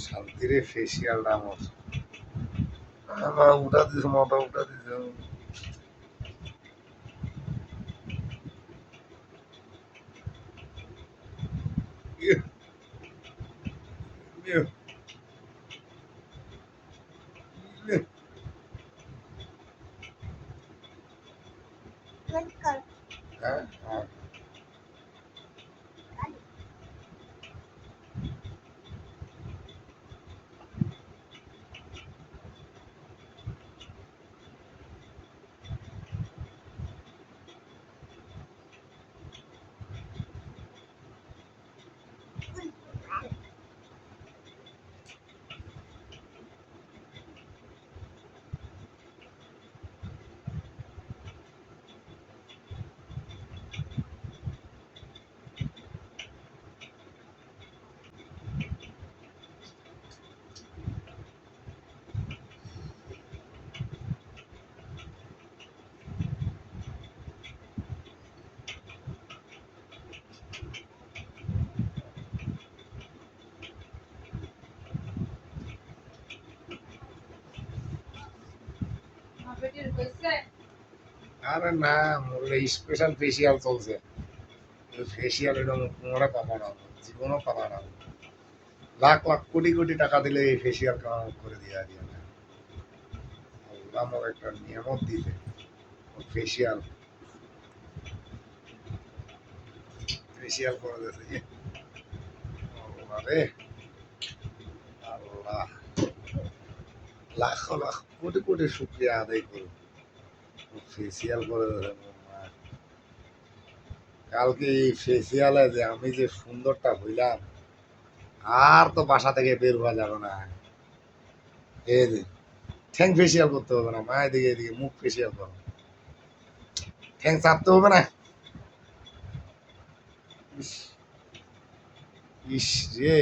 শান্তিরে ফেসিয়ালটা আমার উঠা দিছে, মাথা উঠা দিছে। হ্যাঁ হ্যাঁ আরে না, মোর স্পেশাল ফেসিয়াল চলছে। ফেসিয়াল এটা মোরা পাবো না, জীবনও পাবো না। লাখ লাখ কোটি কোটি টাকা দিলে এই ফেসিয়াল করে দিয়ে দিও না। আল্লাহ মোর একটা নিয়ামত দিলে ফেসিয়াল ফেসিয়াল করে দিয়েছে যে আল্লাহ রে, আল্লাহ লাখ লাখ কোটি কোটি শুক্রিয়া আদায় করুন। ফেসিয়াল করে দিয়েছে মোর মা। কালকে এই ফেসিয়ালে যে আমি যে সুন্দরটা হইলাম, আর তো বাসা থেকে বের হওয়া যাবে না। এই যে ঠ্যাং ফেসিয়াল করতে হবে না, মা এদিকে এদিকে মুখ ফেসিয়াল করো, ঠ্যাং চাপতে হবে না। ইস ইস রে,